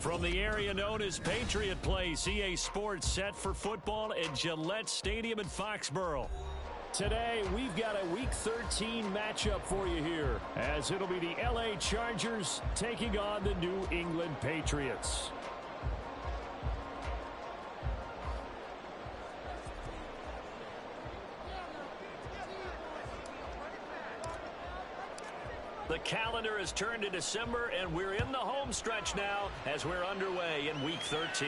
From the area known as Patriot Place, EA Sports set for football at Gillette Stadium in Foxborough. Today, we've got a Week 13 matchup for you here, as it'll be the LA Chargers taking on the New England Patriots. The calendar has turned to December, and we're in the home stretch now as we're underway in Week 13.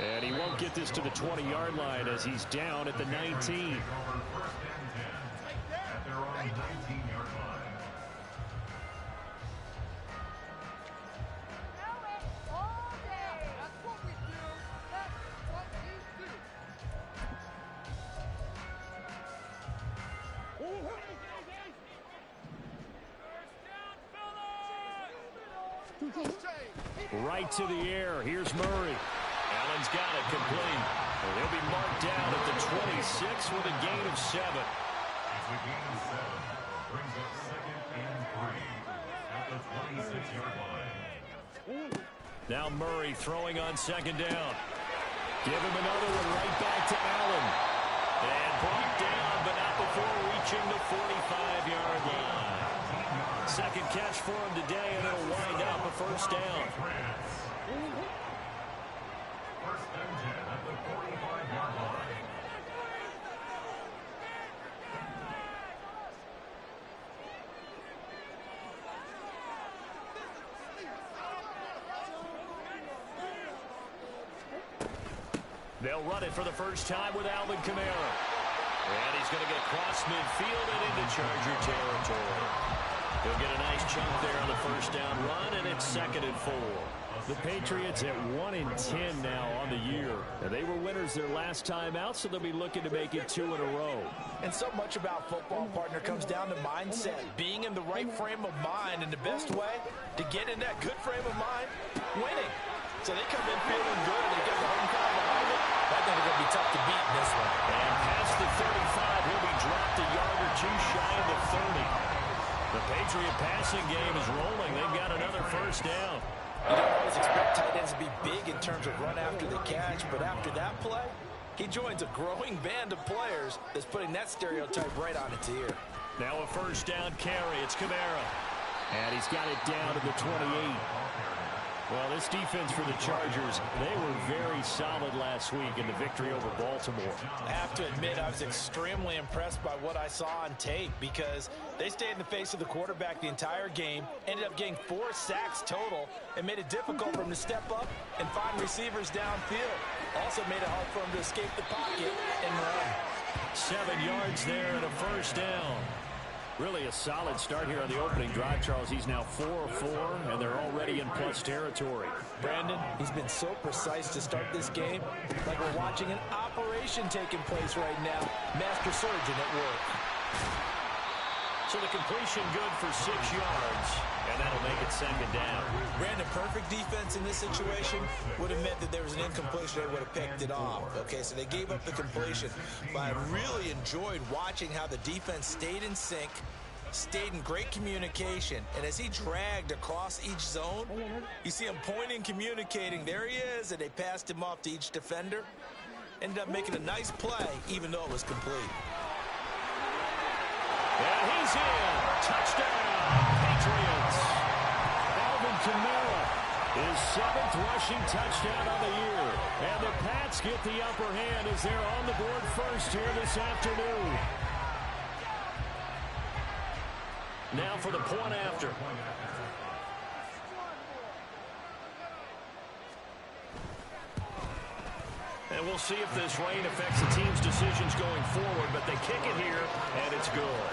And he won't get this to the 20-yard line as he's down at the 19. Right to the air. Here's Murray. Allen's got it complete. And he'll be marked down at the 26 with a gain of 7. It's a gain of 7. Brings up 2nd and 3 at the 26-yard line. Now Murray throwing on 2nd down. Give him another one right back to Allen. And brought down, but not before reaching the 45-yard line. Second catch for him today, and it'll wind up a first down. First and 10 at the 45-yard line. They'll run it for the first time with Alvin Kamara. And he's going to get across midfield and into Charger territory. He'll get a nice chunk there on the first down run, and it's 2nd and 4. The Patriots at 1-10 now on the year. And they were winners their last time out, so they'll be looking to make it 2 in a row. And so much about football, partner, comes down to mindset. Being in the right frame of mind, and the best way to get in that good frame of mind, winning. So they come in feeling good. They get the home crowd behind it. I think it's going to be tough to beat in this one. And past the 35, he'll be dropped a yard or two shy of the 30. The Patriot passing game is rolling. They've got another first down. You don't always expect tight ends to be big in terms of run after the catch, but after that play, he joins a growing band of players that's putting that stereotype right on its ear. Now a first down carry. It's Kamara. And he's got it down to the 28. Well, this defense for the Chargers, they were very solid last week in the victory over Baltimore. I have to admit, I was extremely impressed by what I saw on tape because they stayed in the face of the quarterback the entire game, ended up getting 4 sacks total, and made it difficult for him to step up and find receivers downfield. Also made it hard for him to escape the pocket and run. 7 yards there and a first down. Really a solid start here on the opening drive, Charles. He's now 4 of 4, and they're already in plus territory. Brandon, he's been so precise to start this game, like we're watching an operation taking place right now. Master surgeon at work. So the completion good for 6 yards, and that'll make it 2nd down. Brandon, perfect defense in this situation would have meant that there was an incompletion. They would have picked it off. Okay, so they gave up the completion. But I really enjoyed watching how the defense stayed in sync, stayed in great communication, and as he dragged across each zone, you see him pointing, communicating. There he is, and they passed him off to each defender. Ended up making a nice play, even though it was complete. And he's in. Touchdown, Patriots. Alvin Kamara, his 7th rushing touchdown on the year. And the Pats get the upper hand as they're on the board first here this afternoon. Now for the point after. And we'll see if this rain affects the team's decisions going forward, but they kick it here, and it's good.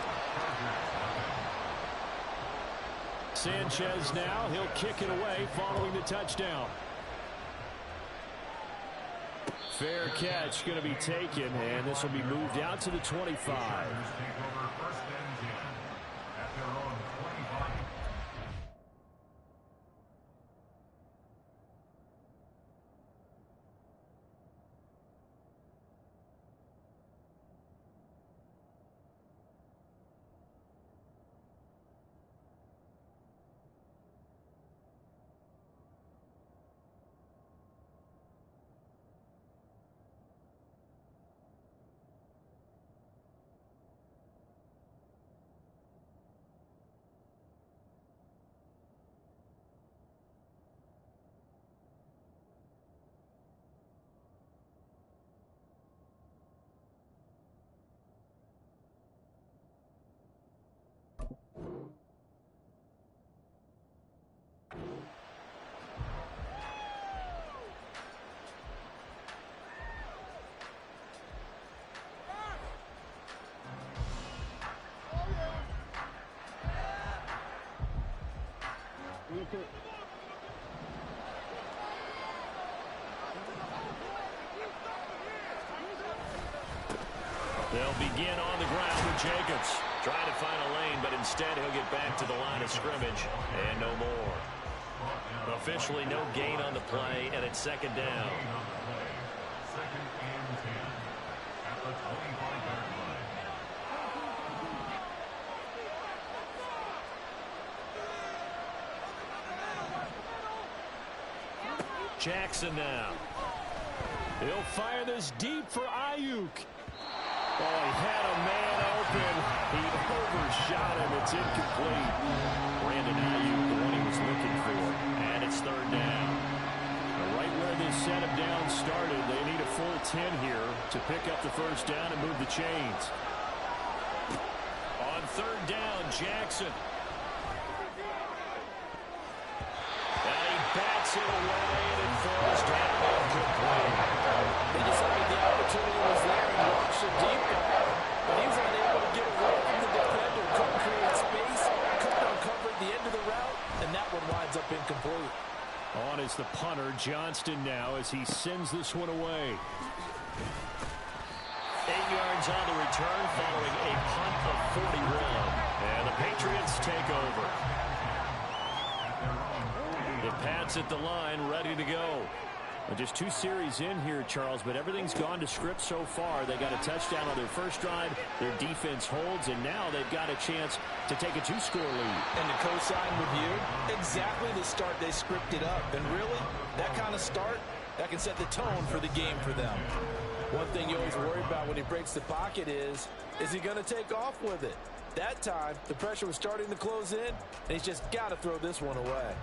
Sanchez now, he'll kick it away following the touchdown. Fair catch going to be taken, and this will be moved out to the 25. They'll begin on the ground with Jacobs. Trying to find a lane, but instead he'll get back to the line of scrimmage and no more. Officially no gain on the play, and it's second down. Second and 10 at the 25-yard line. Jackson now. He'll fire this deep for Ayuk. Oh, he had a man open. He overshot him. It's incomplete. Brandon Ayuk, the one he was looking for. And it's third down. Right where this setup down started, they need a full 10 here to pick up the first down and move the chains. On third down, Jackson. And he bats it away, and it falls down incomplete. They decided the opportunity was there and launched a deep ball, but he was unable to get away from the defender, couldn't create space, couldn't uncover the end of the route, and that one winds up incomplete. On is the punter, Johnston now, as he sends this one away. 8 yards on the return following a punt of 41. And the Patriots take over. The Pats at the line, ready to go. Well, just 2 series in here, Charles, but everything's gone to script so far. They got a touchdown on their first drive. Their defense holds, and now they've got a chance to take a 2-score lead. And to co-sign with you, exactly the start they scripted up. And really, that kind of start, that can set the tone for the game for them. One thing you always worry about when he breaks the pocket is he going to take off with it? That time, the pressure was starting to close in, and he's just got to throw this one away.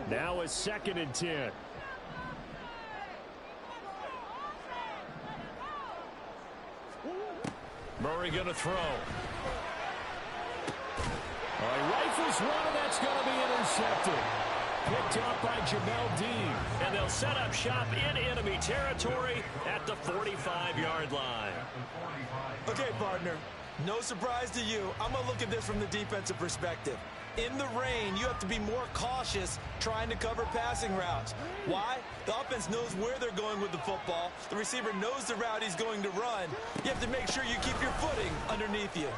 Now a second and 10. Murray going to throw. He rifles one, and that's going to be intercepted. Picked up by Jamel Dean. And they'll set up shop in enemy territory at the 45-yard line. Okay, partner. No surprise to you. I'm going to look at this from the defensive perspective. In the rain, you have to be more cautious trying to cover passing routes. Why? The offense knows where they're going with the football. The receiver knows the route he's going to run. You have to make sure you keep your footing underneath you.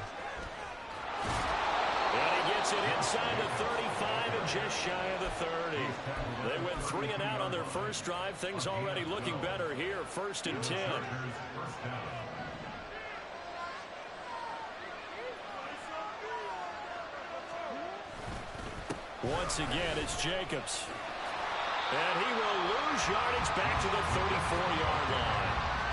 And he gets it inside the 35 and just shy of the 30. They went 3 and out on their first drive. Things already looking better here. First and 10. Once again, it's Jacobs. And he will lose yardage back to the 34-yard line.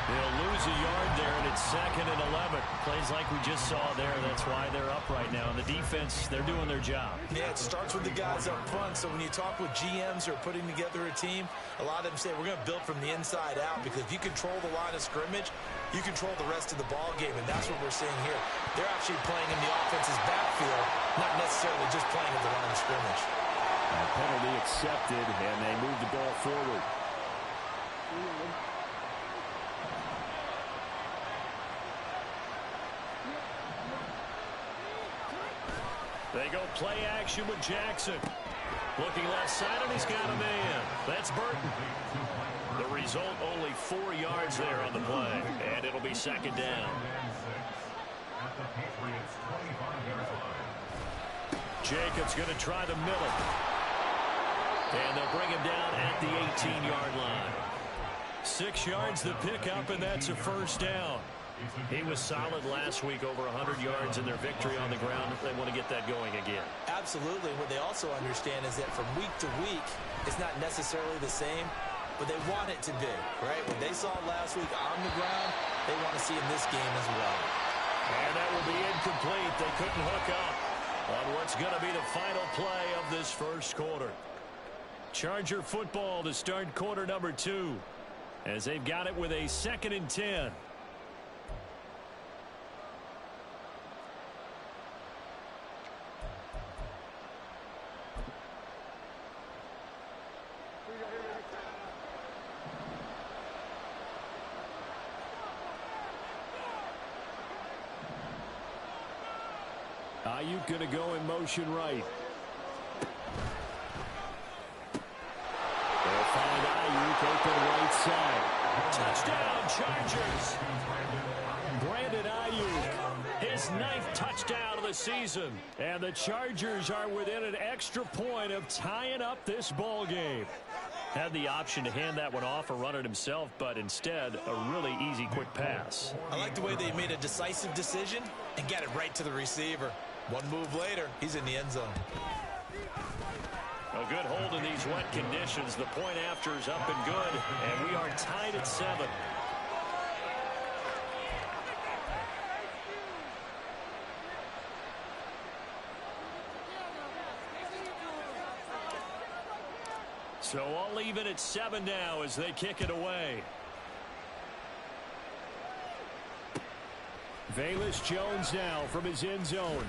They'll lose a yard there, and it's second and 11. Plays like we just saw there. That's why they're up right now. And the defense, they're doing their job. Yeah, it starts with the guys up front. So when you talk with GMs who are putting together a team, a lot of them say, we're going to build from the inside out. Because if you control the line of scrimmage, you control the rest of the ball game. And that's what we're seeing here. They're actually playing in the offense's backfield, not necessarily just playing at the line of scrimmage. Penalty accepted, and they move the ball forward. They go play action with Jackson. Looking left side, and he's got a man. That's Burton. The result, only 4 yards there on the play, and it'll be second down. Jacobs going to try the middle. And they'll bring him down at the 18-yard line. 6 yards the pickup, and that's a first down. He was solid last week, over 100 yards in their victory on the ground. They want to get that going again. Absolutely. What they also understand is that from week to week, it's not necessarily the same, but they want it to be, right? What they saw last week on the ground, they want to see in this game as well. And that will be incomplete. They couldn't hook up on what's going to be the final play of this first quarter. Charger football to start quarter number 2, as they've got it with a second and 10. Ayuk going to go in motion right. They'll find Ayuk open right side. Touchdown, Chargers. Brandon Ayuk, his 9th touchdown of the season. And the Chargers are within an extra point of tying up this ball game. Had the option to hand that one off or run it himself, but instead a really easy quick pass. I like the way they made a decisive decision and got it right to the receiver. One move later, he's in the end zone. A good hold in these wet conditions. The point after is up and good, and we are tied at 7. So I'll leave it at 7 now as they kick it away. Velus Jones now from his end zone.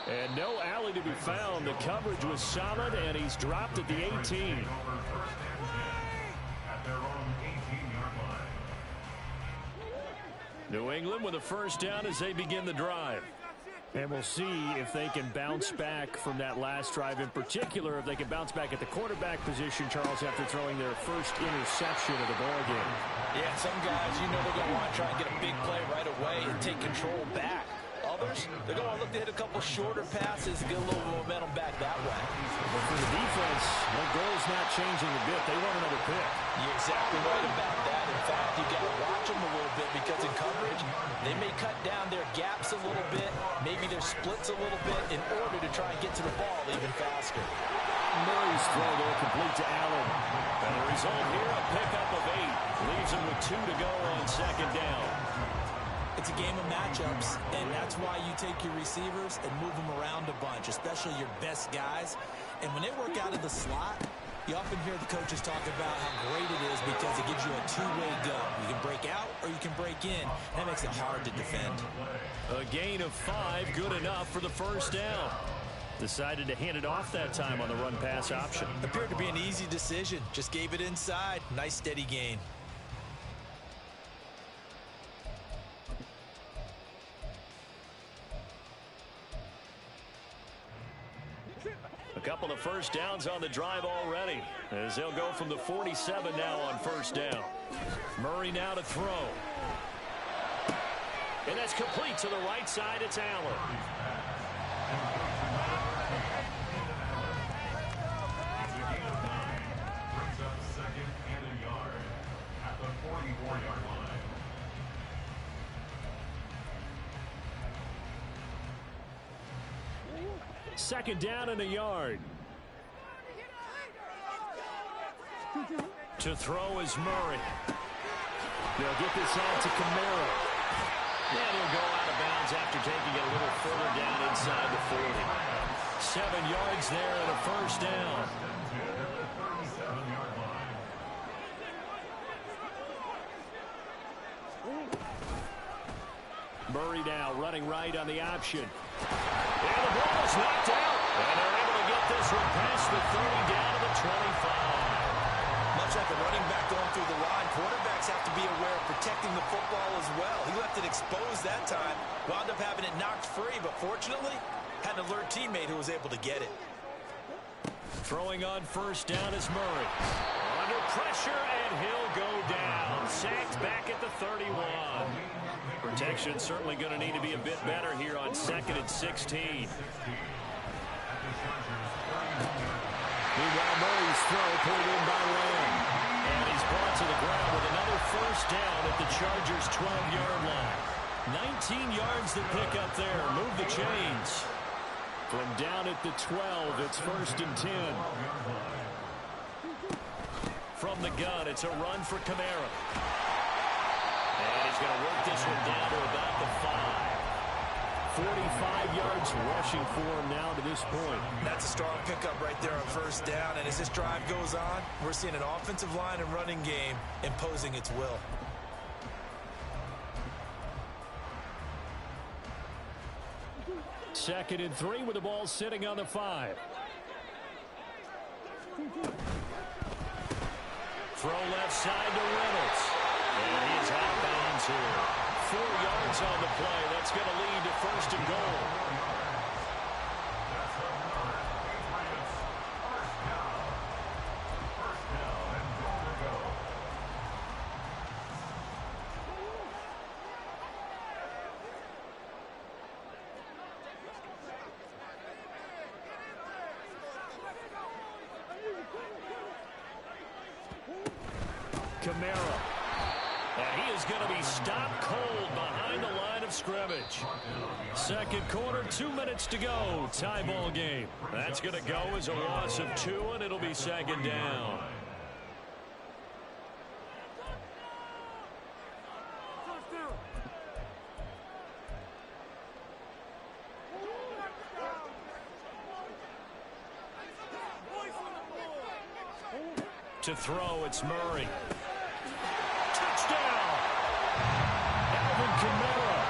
And no alley to be found. The coverage was solid, and he's dropped at the 18. At their own 18-yard line. New England with a first down as they begin the drive. And we'll see if they can bounce back from that last drive. In particular, if they can bounce back at the quarterback position, Charles, after throwing their first interception of the ballgame. Yeah, some guys, you know they're going to want to try and get a big play right away and take control back. Others, they're going to look to hit a couple shorter passes and get a little momentum back that way. But for the defense, the goal's not changing a bit. They want another pick. You're exactly right about that. In fact, you got to watch them a little bit because in coverage, they may cut down their gaps a little bit, maybe their splits a little bit in order to try and get to the ball even faster. Murray's throw there complete to Allen. And the result here, a pickup of 8. Leaves him with 2 to go on second down. It's a game of matchups, and that's why you take your receivers and move them around a bunch, especially your best guys. And when they work out of the slot, you often hear the coaches talk about how great it is because it gives you a two-way go. You can break out or you can break in. That makes it hard to defend. A gain of 5, good enough for the first down. Decided to hand it off that time on the run-pass option. Appeared to be an easy decision. Just gave it inside. Nice steady gain. A couple of first downs on the drive already, as they'll go from the 47 now on first down. Murray now to throw. And that's complete to the right side. It's Allen. Brings up 2nd and a yard at the 44-yard line. Second down and a yard. To throw is Murray. They'll get this out to Kamara. And he'll go out of bounds after taking it a little further down inside the 40. 7 yards there and a first down. Murray now running right on the option. And the ball is knocked out. And they're able to get this one past the 30 down to the 25. Much like a running back going through the line, quarterbacks have to be aware of protecting the football as well. He left it exposed that time, wound up having it knocked free, but fortunately, had an alert teammate who was able to get it. Throwing on first down is Murray. Under pressure, and he'll go down. Sacked back at the 31. Protection certainly going to need to be a bit better here on 2nd and 16. Meanwhile, Murray's throw pulled in by Lamb. And he's brought to the ground with another first down at the Chargers' 12-yard line. 19 yards to pick up there. Move the chains. From down at the 12, it's 1st and 10. From the gun, it's a run for Kamara. And he's going to work this one down to about the 5. 45 yards rushing for him now to this point. That's a strong pickup right there on first down, and as this drive goes on, we're seeing an offensive line and running game imposing its will. Second and 3 with the ball sitting on the 5. Throw left side to Reynolds. And he's out of bounds here. yards on the play. That's going to lead to first and goal. Kamara. And he is going to be stopped cold behind the line of scrimmage. Second quarter, 2 minutes to go. Tie ball game. That's going to go as a loss of 2, and it'll be second down. To throw, it's Murray. Touchdown! Alvin Kamara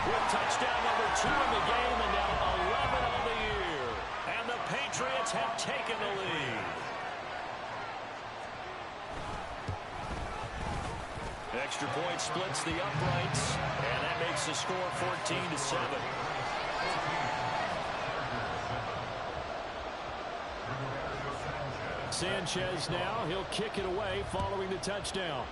with touchdown number 2 in the game, and now 11 on the year. And the Patriots have taken the lead. Extra point splits the uprights, and that makes the score 14-7. Sanchez now, he'll kick it away following the touchdown.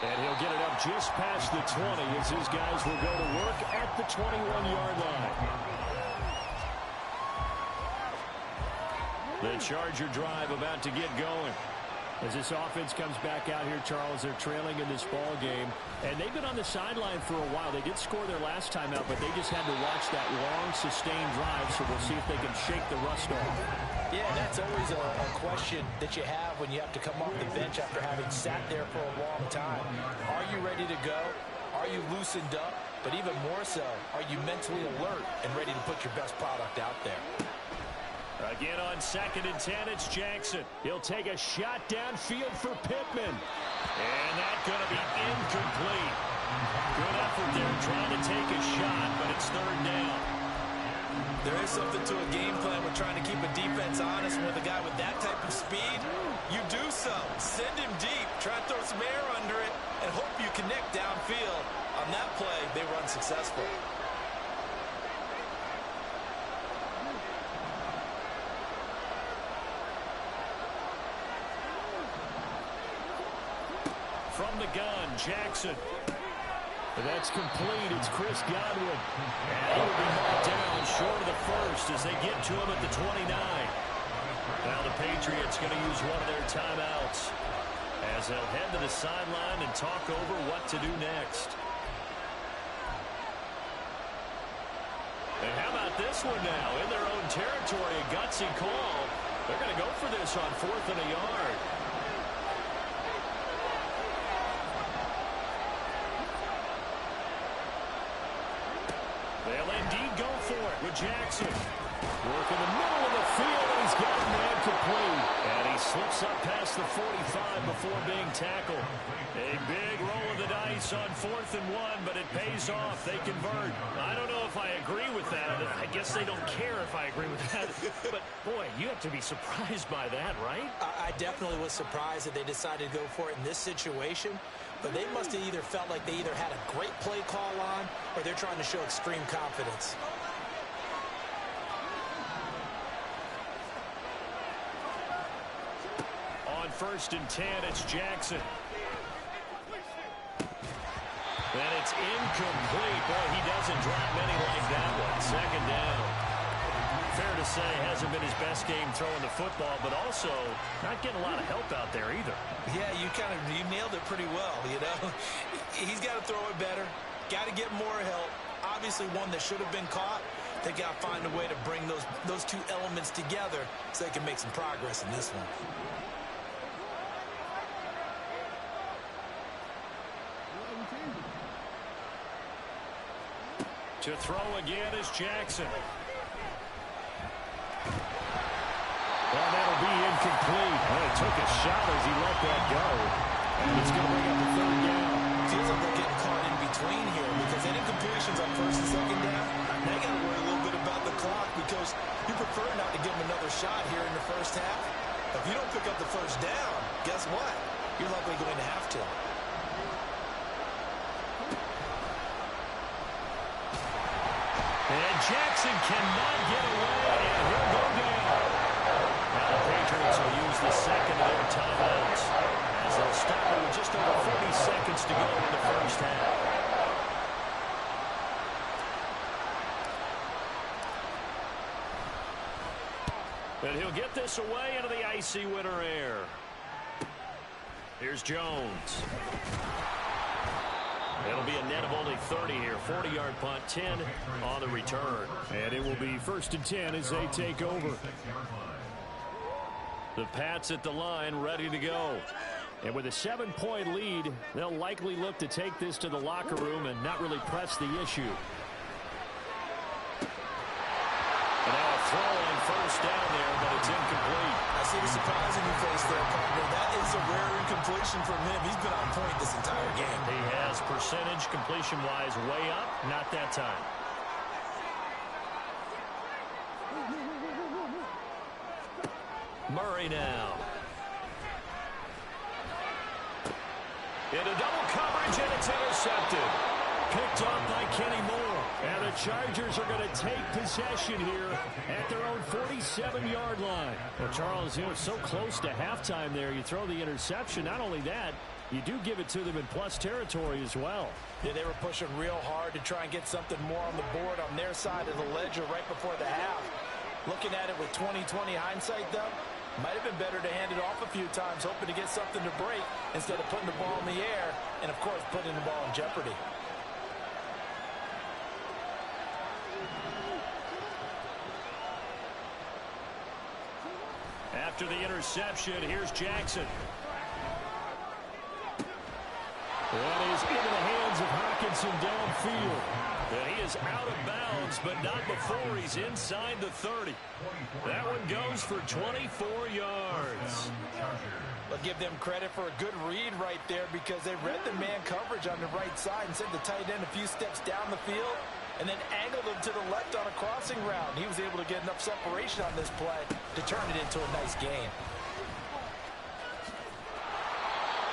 And he'll get it up just past the 20 as his guys will go to work at the 21-yard line. The Charger drive about to get going. As this offense comes back out here, Charles, they're trailing in this ball game. And they've been on the sideline for a while. They did score their last time out, but they just had to watch that long, sustained drive, so we'll see if they can shake the rust off. Yeah, that's always a question that you have when you have to come off the bench after having sat there for a long time. Are you ready to go? Are you loosened up? But even more so, are you mentally alert and ready to put your best product out there? Again on 2nd and 10, it's Jackson. He'll take a shot downfield for Pittman. And that's going to be incomplete. Good effort there trying to take a shot, but it's 3rd down. There is something to a game plan with trying to keep a defense honest. With a guy with that type of speed, you do so. Send him deep. Try to throw some air under it and hope you connect downfield. On that play, they were unsuccessful. From the gun, Jackson. That's complete. It's Chris Godwin. And he'll be knocked down short of the first as they get to him at the 29. Now the Patriots going to use one of their timeouts as they'll head to the sideline and talk over what to do next. And how about this one now? In their own territory, a gutsy call. They're going to go for this on 4th and a yard. They'll indeed go for it with Jackson. Work in the middle of the field, and he's got a man complete. And he slips up past the 45 before being tackled. A big roll of the dice on 4th and 1, but it pays off. They convert. I don't know if I agree with that. I guess they don't care if I agree with that. But, boy, you have to be surprised by that, right? I definitely was surprised that they decided to go for it in this situation. But they must have either felt like they either had a great play call on or they're trying to show extreme confidence. On 1st and 10, it's Jackson. And it's incomplete. Boy, he doesn't drop many like that one. 2nd down. Fair to say, hasn't been his best game throwing the football, but also not getting a lot of help out there either. Yeah, you nailed it pretty well, you know. He's got to throw it better. Got to get more help. Obviously one that should have been caught. They got to find a way to bring those two elements together so they can make some progress in this one. To throw again is Jackson. Well, that'll be incomplete. Well, he took a shot as he let that go. And it's going to bring up the 3rd down. Feels like they're getting caught in between here because any completions on 1st and 2nd down, they got to worry a little bit about the clock because you prefer not to give them another shot here in the 1st half. If you don't pick up the first down, guess what? You're likely going to have to. And Jackson cannot get away, and he'll go down. Now the Patriots will use the second of their timeouts as they'll stop it with just over 40 seconds to go in the first half. And he'll get this away into the icy winter air. Here's Jones. It'll be a net of only 30 here. 40-yard punt, 10 on the return. And it will be 1st and 10 as they take over. The Pats at the line, ready to go. And with a 7-point lead, they'll likely look to take this to the locker room and not really press the issue. And now a throw on first down there, but it's incomplete. I see the surprising face there, partner. That is a rare incompletion from him. He's been on point this entire game. He has percentage completion-wise way up. Not that time. Murray now. Into double coverage, and it's intercepted. Picked off by Kenny Moore. And the Chargers are going to take possession here at their own 47-yard line. Well, Charles, you know, so close to halftime there. You throw the interception. Not only that, you do give it to them in plus territory as well. Yeah, they were pushing real hard to try and get something more on the board on their side of the ledger right before the half. Looking at it with 20/20 hindsight, though, might have been better to hand it off a few times, hoping to get something to break instead of putting the ball in the air and, of course, putting the ball in jeopardy. After the interception, here's Jackson. That is into the hands of Hockenson downfield. And he is out of bounds, but not before he's inside the 30. That one goes for 24 yards. But give them credit for a good read right there because they read the man coverage on the right side and sent the tight end a few steps down the field and then angled him to the left on a crossing route. He was able to get enough separation on this play to turn it into a nice gain.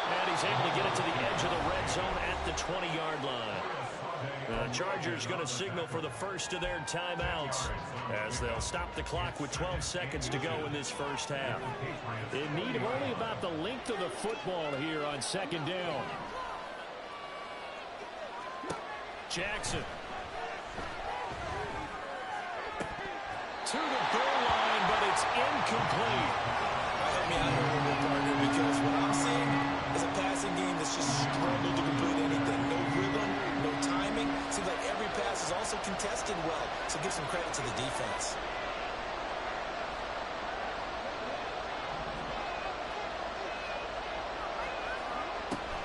And he's able to get it to the edge of the red zone at the 20-yard line. The Chargers going to signal for the first of their timeouts as they'll stop the clock with 12 seconds to go in this first half. In need of only about the length of the football here on second down. Jackson. To the goal line, but it's incomplete. Help me out here a little bit, partner, because what I'm seeing is a passing game that's just struggled to complete anything. No rhythm, no timing. Seems like every pass is also contested well, so give some credit to the defense.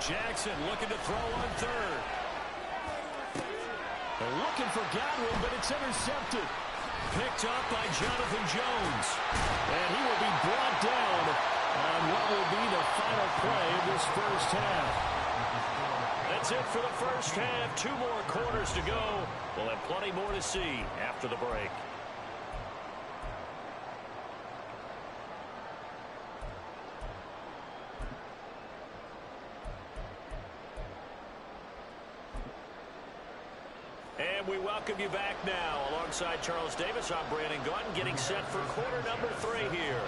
Jackson looking to throw on third. They're looking for Godwin, but it's intercepted. Picked up by Jonathan Jones. And he will be brought down on what will be the final play of this first half. That's it for the first half. 2 more quarters to go. We'll have plenty more to see after the break. And we welcome you back now. Alongside Charles Davis, I'm Brandon Gunn, getting set for quarter number 3 here.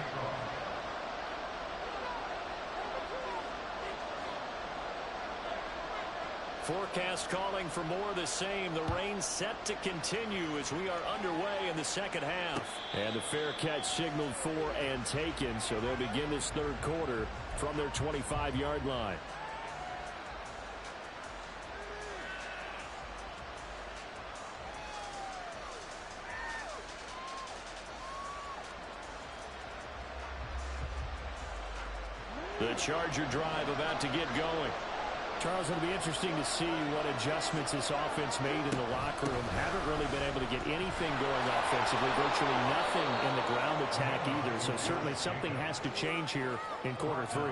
Forecast calling for more of the same. The rain set to continue as we are underway in the second half. And the fair catch signaled for and taken, so they'll begin this third quarter from their 25-yard line. The Charger drive about to get going. Charles, it'll be interesting to see what adjustments this offense made in the locker room. Haven't really been able to get anything going offensively, virtually nothing in the ground attack either. So certainly something has to change here in quarter 3.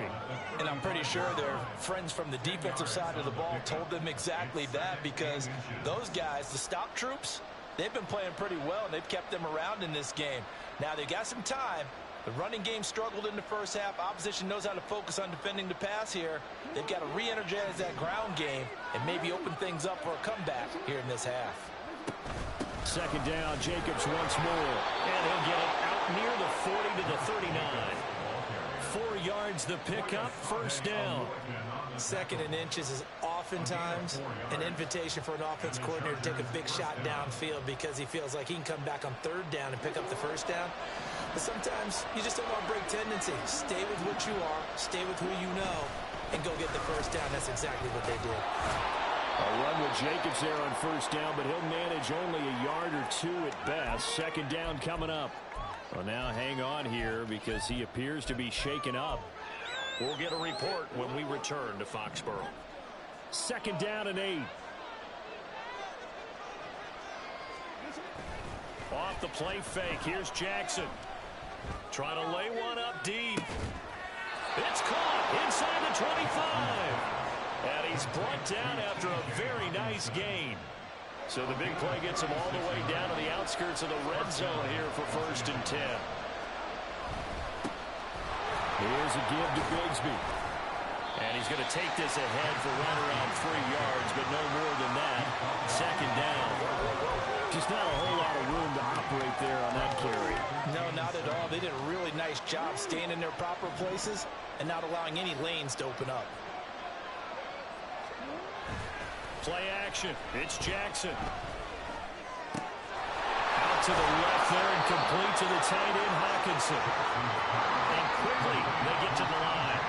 And I'm pretty sure their friends from the defensive side of the ball told them exactly that, because those guys, the stop troops, they've been playing pretty well, and they've kept them around in this game. Now, they got some time, The running game struggled in the first half. Opposition knows how to focus on defending the pass here. They've got to re-energize that ground game and maybe open things up for a comeback here in this half. Second down, Jacobs once more. And he'll get it out near the 40 to the 39. 4 yards the pickup, first down. Second and inches is oftentimes an invitation for an offense coordinator to take a big shot downfield because he feels like he can come back on third down and pick up the first down. But sometimes you just don't want to break tendency. Stay with what you are, stay with who you know, and go get the first down. That's exactly what they did. A run with Jacobs there on first down, but he'll manage only a yard or two at best. Second down coming up. Well, now hang on here because he appears to be shaken up. We'll get a report when we return to Foxborough. Second down and 8. Off the play fake. Here's Jackson. Trying to lay one up deep. It's caught inside the 25. And he's brought down after a very nice gain. So the big play gets him all the way down to the outskirts of the red zone here for first and 10. Here's a give to Bigsby. And he's going to take this ahead for right around 3 yards, but no more than that. Second down. Just not a whole lot of room to operate there on that carry. No, not at all. They did a really nice job staying in their proper places and not allowing any lanes to open up. Play action. It's Jackson. Out to the left there and complete to the tight end, Hawkinson. And quickly they get to the line.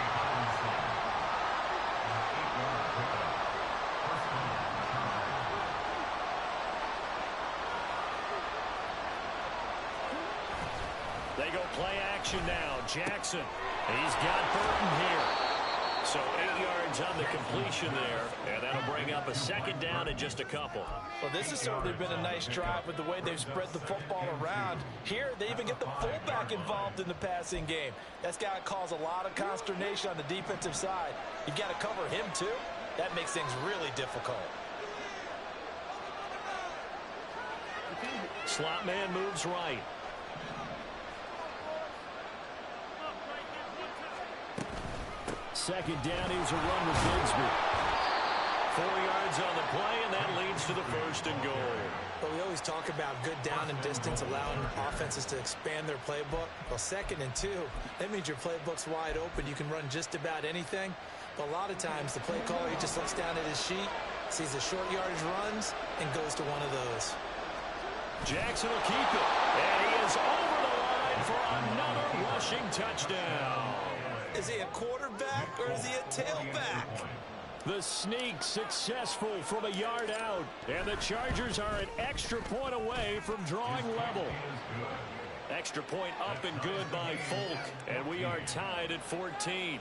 They go play action now. Jackson. He's got Burton here. So 8 yards on the completion there, and that'll bring up a second down in just a couple. Well, this has certainly been a nice drive with the way they've spread the football around. Here, they even get the fullback involved in the passing game. That's got to cause a lot of consternation on the defensive side. You've got to cover him, too. That makes things really difficult. Slot man moves right. Second down, here's a run with Bigsby. 4 yards on the play, and that leads to the first and goal. Well, we always talk about good down and distance, allowing offenses to expand their playbook. Well, second and 2, that means your playbook's wide open. You can run just about anything. But a lot of times, the play caller, he just looks down at his sheet, sees the short yardage runs, and goes to one of those. Jackson will keep it. And he is over the line for another rushing touchdown. Is he a quarterback or is he a tailback? The sneak successful from a yard out. And the Chargers are an extra point away from drawing level. Extra point up and good by Folk. And we are tied at 14.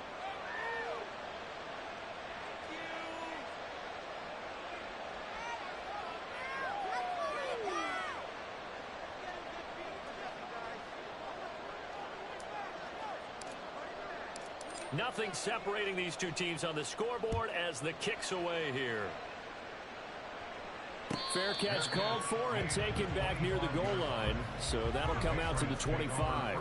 Nothing separating these two teams on the scoreboard as the kick's away here. Fair catch called for and taken back near the goal line. So that'll come out to the 25.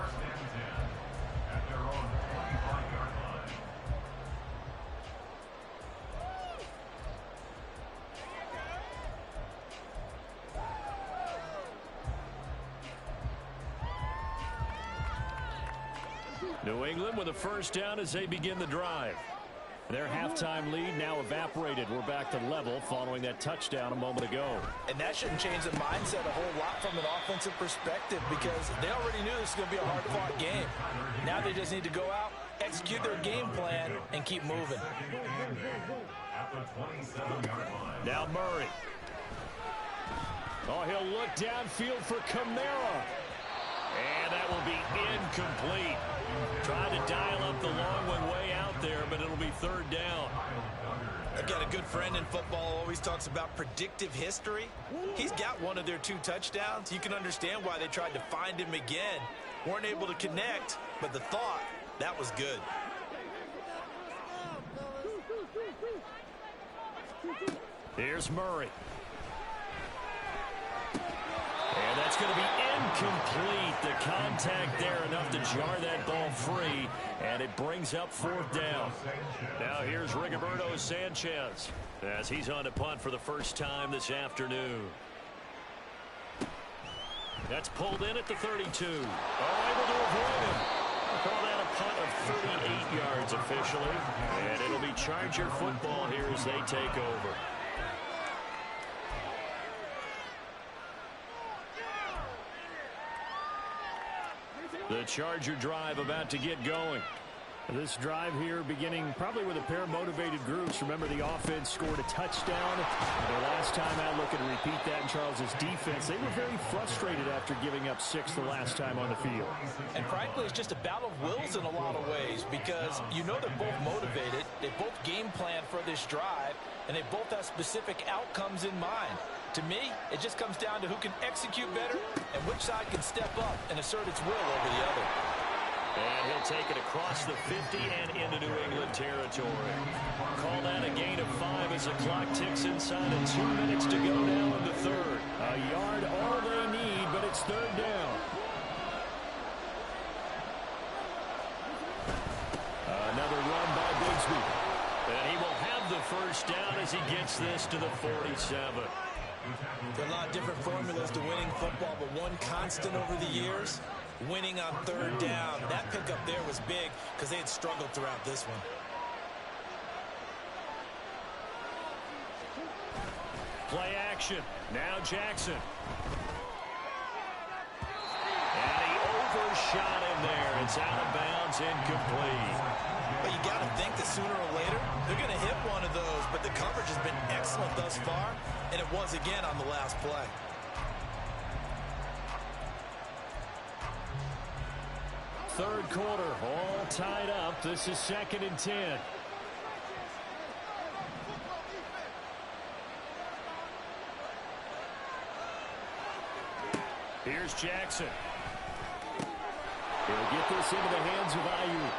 New England with a first down as they begin the drive. Their halftime lead now evaporated. We're back to level following that touchdown a moment ago. And that shouldn't change the mindset a whole lot from an offensive perspective because they already knew this was going to be a hard-fought game. Now they just need to go out, execute their game plan, and keep moving. Now Murray. Oh, he'll look downfield for Kamara. And that will be incomplete. Trying to dial up the long one way out there, but it'll be third down. I've got a good friend in football who always talks about predictive history. He's got one of their 2 touchdowns. You can understand why they tried to find him again. Weren't able to connect, but the thought, that was good. Here's Murray. And that's going to be incomplete. The contact there enough to jar that ball free, and it brings up 4th down. Now here's Rigoberto Sanchez as he's on to punt for the first time this afternoon. That's pulled in at the 32. Oh, able to avoid him. I'll call that a punt of 38 yards officially, and it'll be Charger football here as they take over. The Charger drive about to get going. This drive here beginning probably with a pair of motivated groups. Remember, the offense scored a touchdown. The last time out, looking to repeat that in Charles's defense. They were very frustrated after giving up 6 the last time on the field. And frankly, it's just a battle of wills in a lot of ways because you know they're both motivated. They both game plan for this drive, and they both have specific outcomes in mind. To me, it just comes down to who can execute better and which side can step up and assert its will over the other. And he'll take it across the 50 and into New England territory. Call that a gain of 5 as the clock ticks inside and 2 minutes to go now in the third. A yard all they need, but it's 3rd down. Another run by Bigsby. And he will have the first down as he gets this to the 47. There are a lot of different formulas to winning football, but one constant over the years, winning on 3rd down. That pickup there was big because they had struggled throughout this one. Play action. Now Jackson. And he overshot him there. It's out of bounds, incomplete. But you got to think that sooner or later, they're going to hit one of those. But the coverage has been excellent thus far, and it was again on the last play. Third quarter, all tied up. This is 2nd and 10. Here's Jackson. He'll get this into the hands of Ayuk.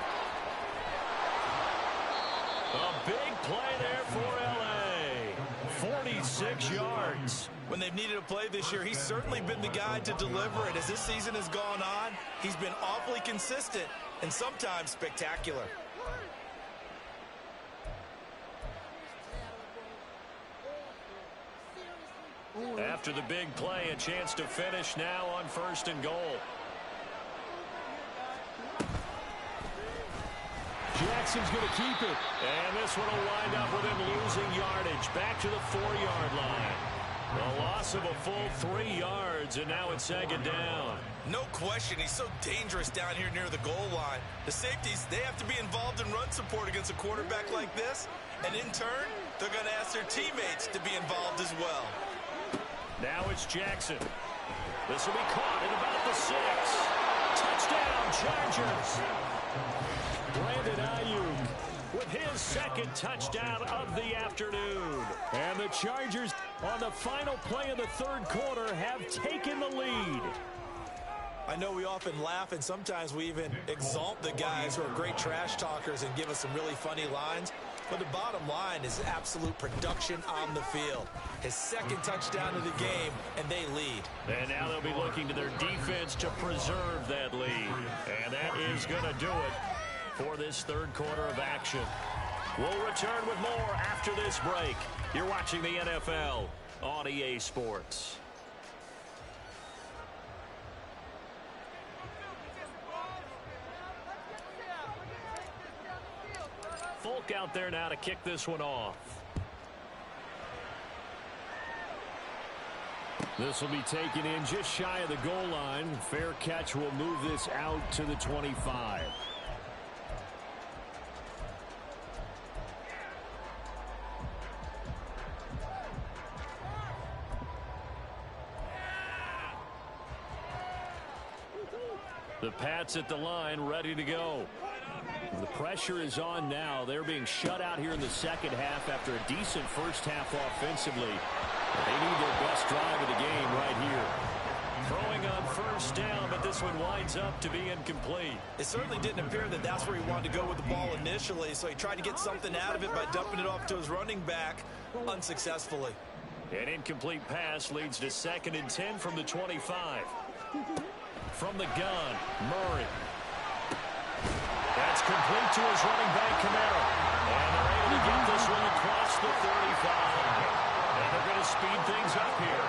A big play there for L.A. 46 yards. When they've needed a play this year, he's certainly been the guy to deliver it. As this season has gone on, he's been awfully consistent and sometimes spectacular. After the big play, a chance to finish now on 1st and goal. Jackson's going to keep it. And this one will wind up with him losing yardage. Back to the 4-yard line. A loss of a full 3 yards, and now it's 2nd down. No question, he's so dangerous down here near the goal line. The safeties, they have to be involved in run support against a quarterback like this. And in turn, they're going to ask their teammates to be involved as well. Now it's Jackson. This will be caught at about the 6. Touchdown, Chargers. Brandon Ayuk with his 2nd touchdown of the afternoon. And the Chargers on the final play of the 3rd quarter have taken the lead. I know we often laugh and sometimes we even exalt the guys who are great trash talkers and give us some really funny lines. But the bottom line is absolute production on the field. His 2nd touchdown of the game, and they lead. And now they'll be looking to their defense to preserve that lead. And that is going to do it for this 3rd quarter of action. We'll return with more after this break. You're watching the NFL on EA Sports. Folk out there now to kick this one off. This will be taken in just shy of the goal line. Fair catch will move this out to the 25. The Pats at the line, ready to go. The pressure is on now. They're being shut out here in the 2nd half after a decent first half offensively. They need their best drive of the game right here. Throwing on 1st down, but this one winds up to be incomplete. It certainly didn't appear that that's where he wanted to go with the ball initially, so he tried to get something out of it by dumping it off to his running back unsuccessfully. An incomplete pass leads to 2nd and 10 from the 25. From the gun, Murray. That's complete to his running back, Kamara. And they're able to get this one across the 35. And they're going to speed things up here.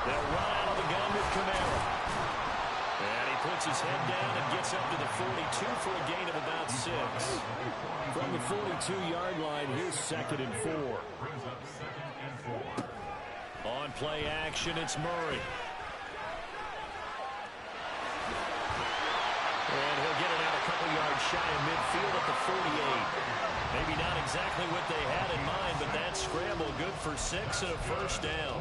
They'll run out of the gun with Kamara. And he puts his head down and gets up to the 42 for a gain of about 6. From the 42-yard line, here's 2nd and 4. On play action, it's Murray. And he'll get it out a couple yards shy of midfield at the 48. Maybe not exactly what they had in mind, but that scramble good for 6 and a first down.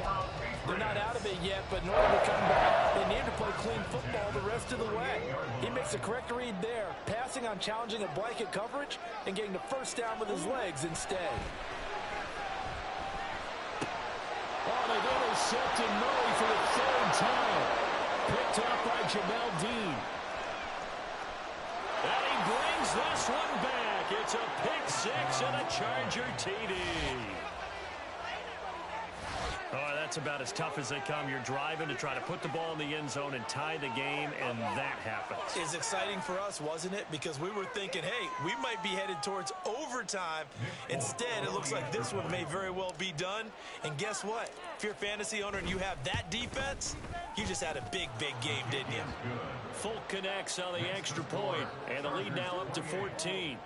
They're not out of it yet, but in order to come back, they need to play clean football the rest of the way. He makes the correct read there, passing on challenging a blanket coverage and getting the first down with his legs instead. Oh, they've intercepted Murray for the 3rd time. Picked up by Jamel Dean. And he brings this one back. It's a pick 6 and a Charger TD. Oh, that's about as tough as they come. You're driving to try to put the ball in the end zone and tie the game, and that happens. It's exciting for us, wasn't it? Because we were thinking, hey, we might be headed towards overtime. Instead, it looks like this one may very well be done. And guess what? If you're a fantasy owner and you have that defense, you just had a big, big game, didn't you? Folk connects on the extra point, and the lead now up to 14.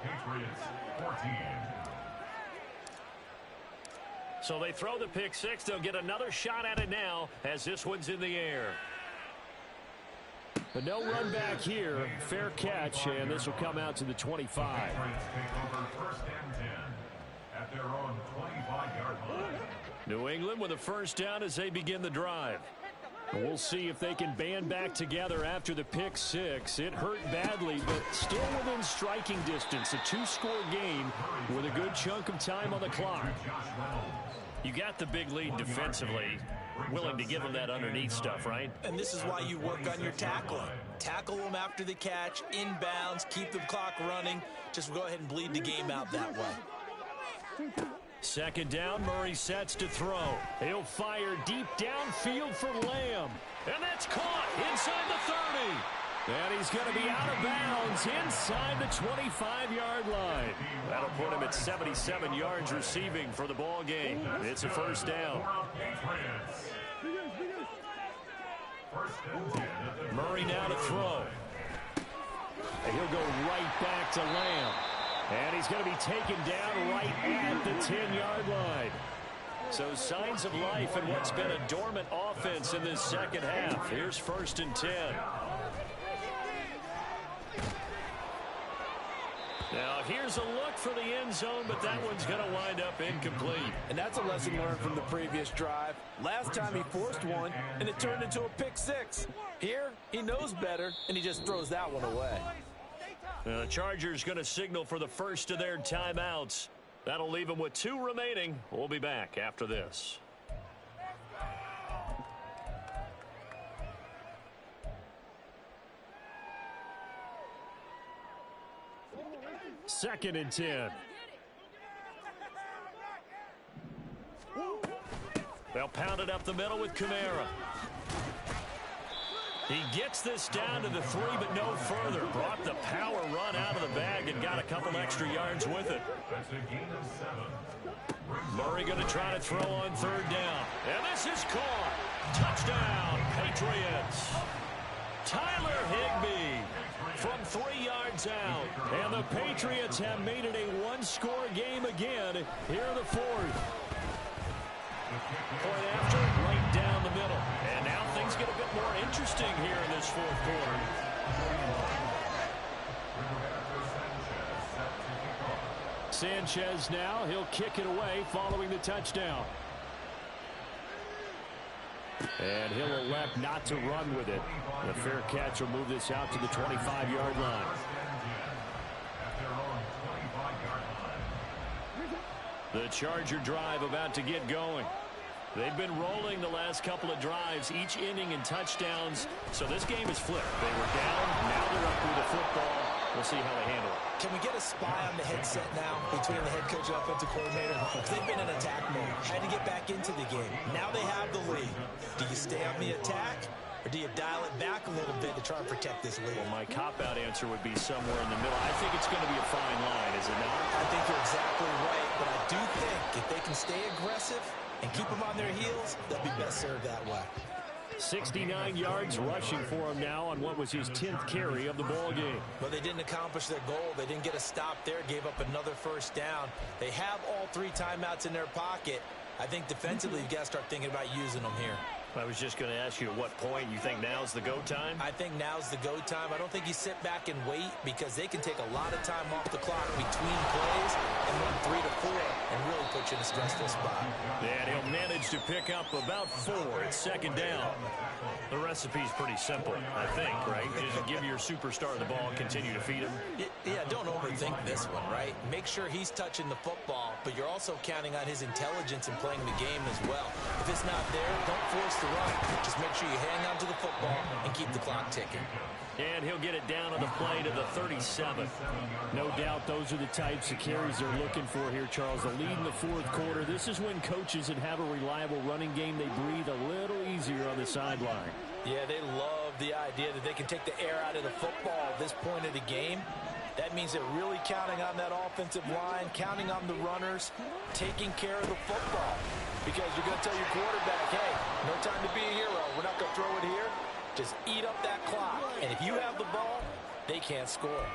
So they throw the pick 6. They'll get another shot at it now as this one's in the air. But no run back here. Fair catch, and this will come out to the 25. New England with a first down as they begin the drive. And we'll see if they can band back together after the pick 6. It hurt badly, but still within striking distance. A 2-score game with a good chunk of time on the clock. You got the big lead defensively. Willing to give them that underneath stuff, right? And this is why you work on your tackling. Tackle them after the catch, inbounds, keep the clock running. Just go ahead and bleed the game out that way. 2nd down, Murray sets to throw. He'll fire deep downfield for Lamb. And that's caught inside the 30. And he's going to be out of bounds inside the 25-yard line. That'll put him at 77 yards receiving for the ball game. It's a first down. Murray now to throw. And he'll go right back to Lamb. And he's going to be taken down right at the 10-yard line. So signs of life in what's been a dormant offense in this second half. Here's 1st and 10. Now, here's a look for the end zone, but that one's going to wind up incomplete. And that's a lesson learned from the previous drive. Last time he forced one, and it turned into a pick 6. Here, he knows better, and he just throws that one away. The Chargers going to signal for the first of their timeouts. That'll leave them with 2 remaining. We'll be back after this. Second and 10. They'll pound it up the middle with Kamara. He gets this down to the 3, but no further. Brought the power run out of the bag and got a couple extra yards with it. Murray going to try to throw on 3rd down. And this is caught. Touchdown, Patriots. Tyler Higbee from 3 yards out. And the Patriots have made it a 1-score game again here in the 4th. Point after, right down the middle. And now things get a bit more interesting here in this 4th quarter. Sanchez now, he'll kick it away following the touchdown. And he'll elect not to run with it. The fair catch will move this out to the 25-yard line. The Charger drive about to get going. They've been rolling the last couple of drives, each inning in touchdowns. So this game is flipped. They were down, now they're up with the football. We'll see how they handle it. Can we get a spy on the headset now between the head coach and offensive coordinator? Because they've been in attack mode. Had to get back into the game. Now they have the lead. Do you stay on the attack, Or do you dial it back a little bit to try and protect this lead? Well, my cop-out answer would be somewhere in the middle. I think it's going to be a fine line, is it not? I think you're exactly right, but I do think if they can stay aggressive and keep them on their heels, they'll be best served that way. 69 yards rushing for him now on what was his 10th carry of the ball game. But they didn't accomplish their goal. They didn't get a stop there, gave up another first down. They have all 3 timeouts in their pocket. I think defensively you've got to start thinking about using them here. I was just going to ask you at what point you think now's the go time? I think now's the go time. I don't think you sit back and wait because they can take a lot of time off the clock between plays and run 3 to 4 and really put you in a stressful spot. And he'll manage to pick up about 4. It's second down. The recipe's pretty simple, I think, right? Just give your superstar the ball and continue to feed him. Yeah, don't overthink this one, right? Make sure he's touching the football, but you're also counting on his intelligence in playing the game as well. If it's not there, don't force the run. Just make sure you hang on to the football and keep the clock ticking. And he'll get it down on the play to the 37. No doubt those are the types of carries they're looking for here, Charles. The lead in the fourth quarter. This is when coaches that have a reliable running game, they breathe a little easier on the sideline. Yeah, they love the idea that they can take the air out of the football at this point of the game. That means they're really counting on that offensive line, counting on the runners, taking care of the football. Because you're going to tell your quarterback, hey, no time to be a hero. We're not going to throw it here. Just eat up that clock. And if you have the ball, they can't score.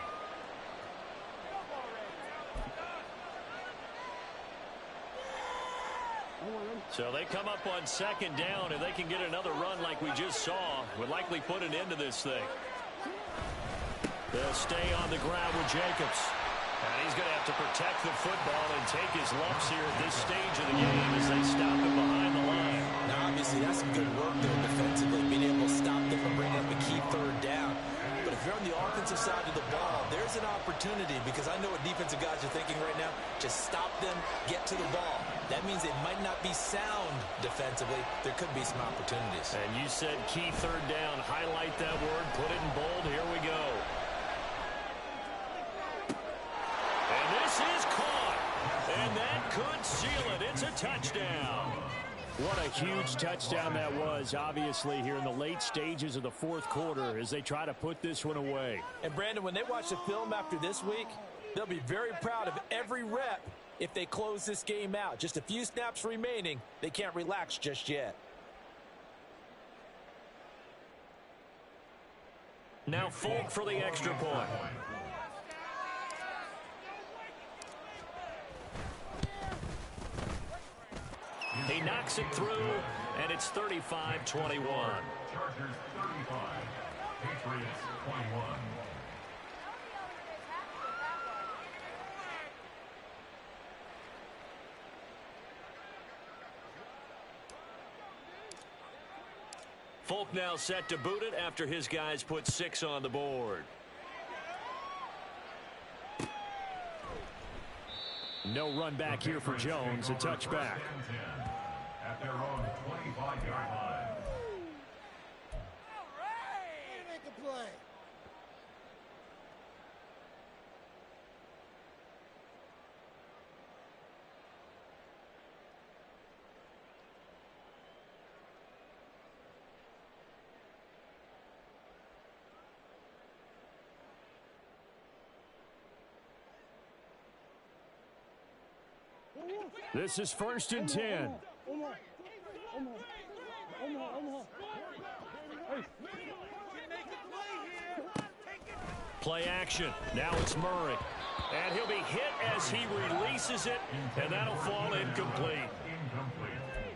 So they come up on second down. If they can get another run like we just saw, would likely put an end to this thing. They'll stay on the ground with Jacobs. And he's going to have to protect the football and take his lumps here at this stage of the game as they stop him behind the line. Now, obviously, that's some good work there defensively, being able to stop them from bringing up a key third down. But if you're on the offensive side of the ball, there's an opportunity because I know what defensive guys are thinking right now. Just stop them, get to the ball. That means it might not be sound defensively. There could be some opportunities. And you said key third down. Highlight that word. Put it in bold. Here we go. And this is caught. And that could seal it. It's a touchdown. What a huge touchdown that was, obviously, here in the late stages of the fourth quarter as they try to put this one away. And, Brandon, when they watch the film after this week, they'll be very proud of every rep if they close this game out. Just a few snaps remaining. They can't relax just yet. Now Folk for the extra point. He knocks it through, and it's 35-21. Chargers 35, Patriots 21. Folk now set to boot it after his guys put 6 on the board. No run back here for Jones, a touchback. At their own 25-yard line. Make a play. This is 1st and 10. Play action. Now it's Murray. And he'll be hit as he releases it, and that'll fall incomplete.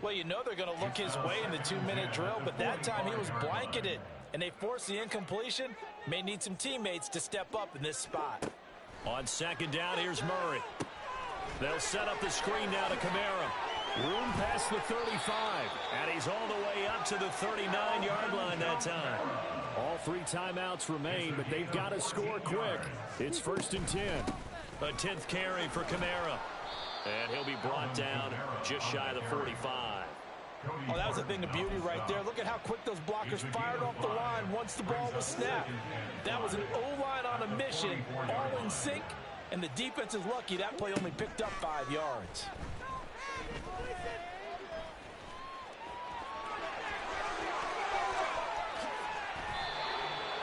Well, you know they're going to look his way in the 2-minute drill, but that time he was blanketed, and they forced the incompletion. May need some teammates to step up in this spot. On second down, here's Murray. They'll set up the screen now to Kamara. Room past the 35. And he's all the way up to the 39-yard line that time. All 3 timeouts remain, but they've got to score quick. It's 1st and 10. A 10th carry for Kamara. And he'll be brought down just shy of the 45. Oh, that was a thing of beauty right there. Look at how quick those blockers fired off the line once the ball was snapped. That was an O-line on a mission, all in sync, and the defense is lucky that play only picked up 5 yards.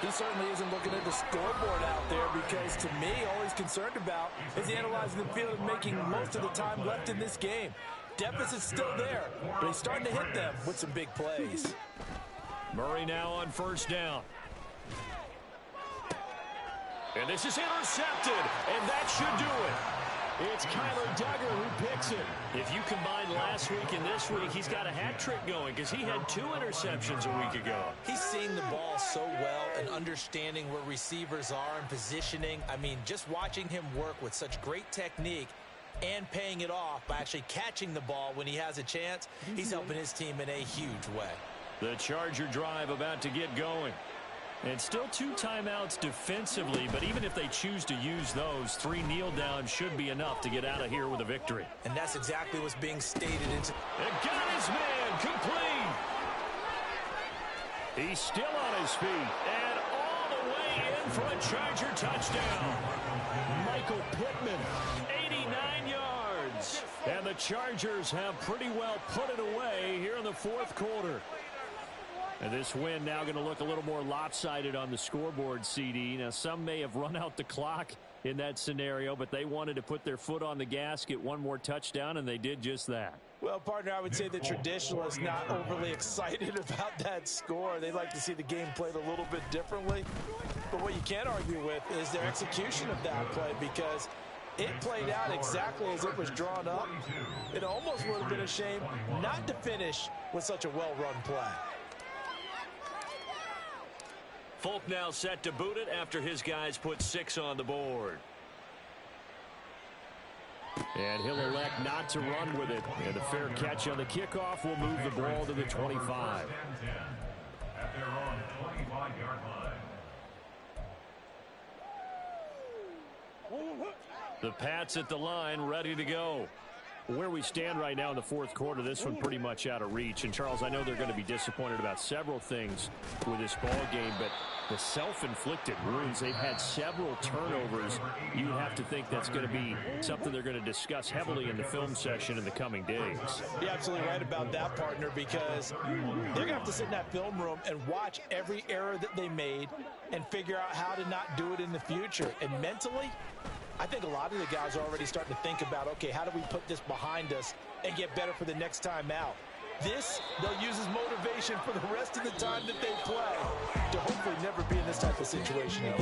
He certainly isn't looking at the scoreboard out there because, to me, all he's concerned about is analyzing the field and making most of the time left in this game. Deficit's still there, but he's starting to hit them with some big plays. Murray now on first down. And this is intercepted, and that should do it. It's Kyler Duggar who picks it. If you combine last week and this week, he's got a hat trick going because he had 2 interceptions a week ago. He's seeing the ball so well and understanding where receivers are and positioning. I mean, just watching him work with such great technique and paying it off by actually catching the ball when he has a chance, he's helping his team in a huge way. The Charger drive about to get going. And still 2 timeouts defensively, but even if they choose to use those, 3 kneel downs should be enough to get out of here with a victory. And that's exactly what's being stated. And got his man complete. He's still on his feet and all the way in for a Charger touchdown. Michael Pittman, 89 yards. And the Chargers have pretty well put it away here in the 4th quarter. And this win now going to look a little more lopsided on the scoreboard, CD. Now, some may have run out the clock in that scenario, but they wanted to put their foot on the gas, get 1 more touchdown, and they did just that. Well, partner, I would say the traditionalists not overly excited about that score. They'd like to see the game played a little bit differently. But what you can't argue with is their execution of that play, because it played out exactly as it was drawn up. It almost would have been a shame not to finish with such a well-run play. Folk now set to boot it after his guys put 6 on the board. And he'll elect not to run with it. And a fair catch on the kickoff will move the ball to the 25. At their own 25-yard line. The Pats at the line, ready to go. Where we stand right now in the 4th quarter, this one pretty much out of reach. And, Charles, I know they're going to be disappointed about several things with this ball game, but the self-inflicted wounds, they've had several turnovers. You have to think that's going to be something they're going to discuss heavily in the film session in the coming days. You're absolutely right about that, partner, because they're going to have to sit in that film room and watch every error that they made and figure out how to not do it in the future. And mentally, I think a lot of the guys are already starting to think about, okay, how do we put this behind us and get better for the next time out? This, they'll use as motivation for the rest of the time that they play to hopefully never be in this type of situation again.